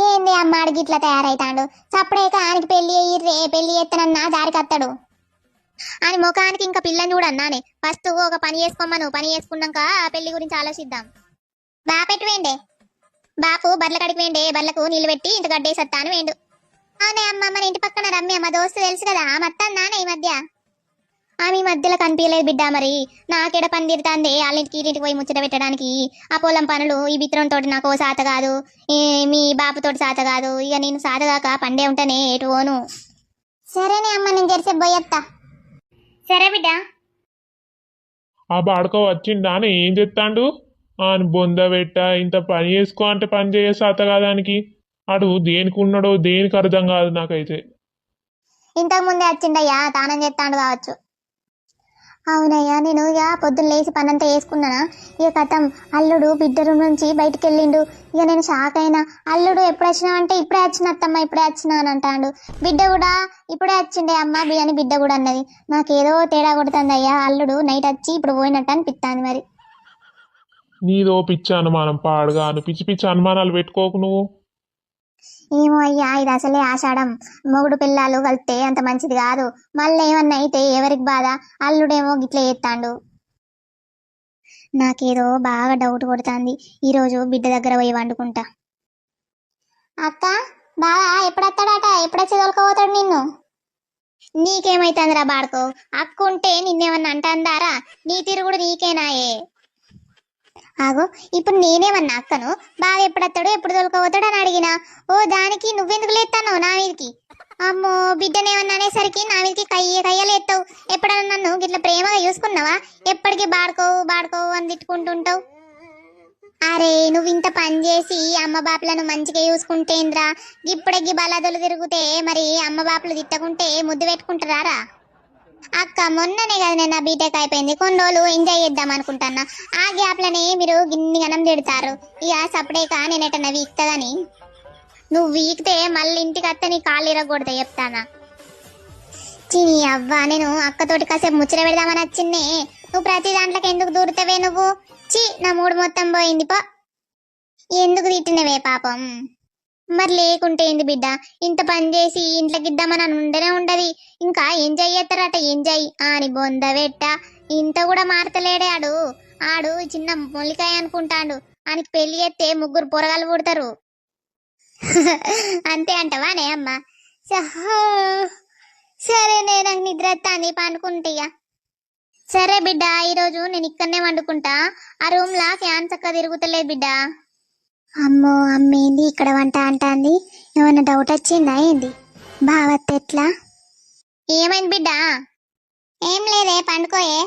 ఏంది అమ్మాడికి ఇట్లా తయారైతాడు? చప్పుడేక ఆయనకి పెళ్లి అయ్యిర్రే, పెళ్లి ఎత్తనన్నా దారికి అత్తాడు అని ముఖానికి ఇంకా పిల్లని చూడన్నానే. ఫస్ట్ ఒక పని చేసుకోమను, పని చేసుకున్నాక పెళ్లి గురించి ఆలోచిద్దాం. బాపెట్టు వేండే బాపు బర్ల కడికి వేండే, బర్లకు నీళ్లు పెట్టి ఇంత గడ్డేసత్తాను వేండు. అవునే అమ్మ, మన ఇంటి పక్కన రమ్య మా దోస్తు తెలుసు కదా, ఆమె అత్తానే ఈ మధ్య. ఆమె ఈ మధ్యలో కనిపించలేదు బిడ్డ. మరి నాకెడ పని తీరుతాంది వాళ్ళింటికి ఇంటికి పోయి ముచ్చట పెట్టడానికి. ఆ పొలం పనులు ఈ బిత్రంతో నాకు సాత కాదు, మీ బాపుతోటి సాత కాదు. ఇక నేను సాతగాక పండే ఉంటానే ఎటు పోను. సరేనే అమ్మ, నేను జరిసే పోయత్తా. సరే బిడ్డ. ఆ బాడకో వచ్చిండా అని ఏం చెప్తాండు? అని బొంద పెట్ట ఇంత పని చేసుకో అంటే పని చేసే అత కాదానికి అడు దేనికి ఉన్నాడో దేనికి అర్థం కాదు నాకైతే. ఇంతకు ముందే వచ్చిండయ్యా, తానం చేస్తాడు కావచ్చు. అవునయ్యా, నేను ఇక పొద్దున్న లేచి పనంతా వేసుకున్నానా. ఇక కథం అల్లుడు బిడ్డ రూమ్ నుంచి బయటికి వెళ్ళిండు. ఇక నేను షాక్ అయినా. అల్లుడు ఎప్పుడు వచ్చినా అంటే ఇప్పుడే వచ్చిన అత్తమ్మ, ఇప్పుడే వచ్చినా అని అంటాడు. బిడ్డ కూడా ఇప్పుడే వచ్చిండే అమ్మ అని బిడ్డ కూడా అన్నది. నాకేదో తేడా కొడుతుంది అయ్యా, అల్లుడు నైట్ వచ్చి ఇప్పుడు పోయినట్టు అనిపిస్తుంది. మరి నీదో పిచ్చి అనుమానం పాడుగాను, పిచ్చి పిచ్చి అనుమానాలు పెట్టుకోకు నువ్వు. ఏమో అయ్యా, ఇది అసలే ఆషాఢం. మొగుడు పిల్లలు కలిస్తే అంత మంచిది కాదు. మళ్ళీ ఏమన్నా అయితే ఎవరికి బాధ? అల్లుడేమో గిట్ల చేస్తాడు. నాకేదో బాగా డౌట్ కొడుతుంది. ఈరోజు బిడ్డ దగ్గర పోయి వండుకుంటా. అక్క, బాగా ఎప్పుడొస్తాడట? ఎప్పుడొచ్చి తోలుకోపోతాడు నిన్ను? నీకేమైతుందిరా బాడుకో? అక్క ఉంటే నిన్నేమన్నా అంటాందారా? నీ తిరుగుడు నీకేనాయే. ఆగో, ఇప్పుడు నేనేమన్నా అక్కను? బాగా ఎప్పుడొస్తాడు, ఎప్పుడు తోలుకోపోతాడు అని అడిగినా. ఓ దానికి నువ్వెందుకు లేస్తావు నా మీదకి? అమ్మో, బిడ్డనేమన్నా అనేసరికి నా మీదకి కయ్యలేస్తావు. ఎప్పుడన్నా నన్ను గిట్ల ప్రేమగా చూసుకున్నావా? ఎప్పటికీ బాడుకోవు బాడుకోవు అని తిట్టుకుంటుంటావు. అరే, నువ్వు ఇంత పని చేసి అమ్మ బాపులను మంచిగా చూసుకుంటేంద్రా, ఇప్పుడే బలాదొలు తిరుగుతే మరి అమ్మ బాపులు తిట్టకుంటే ముద్దు పెట్టుకుంటారా? అక్క, మొన్ననే కదా నేను నా బీటెక్ అయిపోయింది, కొన్ని రోజులు ఎంజాయ్ చేద్దాం అనుకుంటానా. ఆ గ్యాప్లనే మీరు గిన్ని గనం తిడతారు. ఇక సపడేక నేను ఎటన్నా వీక్తదని. నువ్వు వీక్తే మళ్ళీ ఇంటికి అత్త నీ కాళ్ళు ఇరగొడతా చెప్తానా. చిని అవ్వ, నేను అక్కతోటి కాసేపు ముచ్చట పెడదామని వచ్చిన్నే. నువ్వు ప్రతి దాంట్లోకి ఎందుకు దూరుతావే నువ్వు? నా మూడు మొత్తం పోయింది పో. ఎందుకు తిట్టినవే పాపం? మరి లేకుంటే ఏంది బిడ్డ, ఇంత పని చేసి ఇంట్లోకి ఇద్దామని ఉండనే ఉండదు. ఇంకా ఎంజాయ్ చేస్తారట, ఎంజాయ్ అని బొంద పెట్ట. ఇంత కూడా మారతలేడే ఆడు. ఆడు చిన్న మొలికాయ అనుకుంటాడు. ఆయనకి పెళ్లి చేస్తే 3 పొరగాలు పుడతారు. అంతే అంటవానే అమ్మ? సరేనే, నాకు నిద్ర వస్తుంది, పనుకుంటా. సరే బిడ్డ, ఈరోజు నేను ఇక్కడనే వండుకుంటా. ఆ రూమ్ లా ఫ్యాన్ చక్కగా తిరుగుతలేదు బిడ్డ. అమ్మో, అమ్మేంది ఇక్కడ వంట అంటాంది? ఏమన్నా డౌట్ వచ్చిందా ఏంది? బావత్త ఎట్లా? ఏమైంది బిడ్డ? ఏం లేదే, పండుకోయే.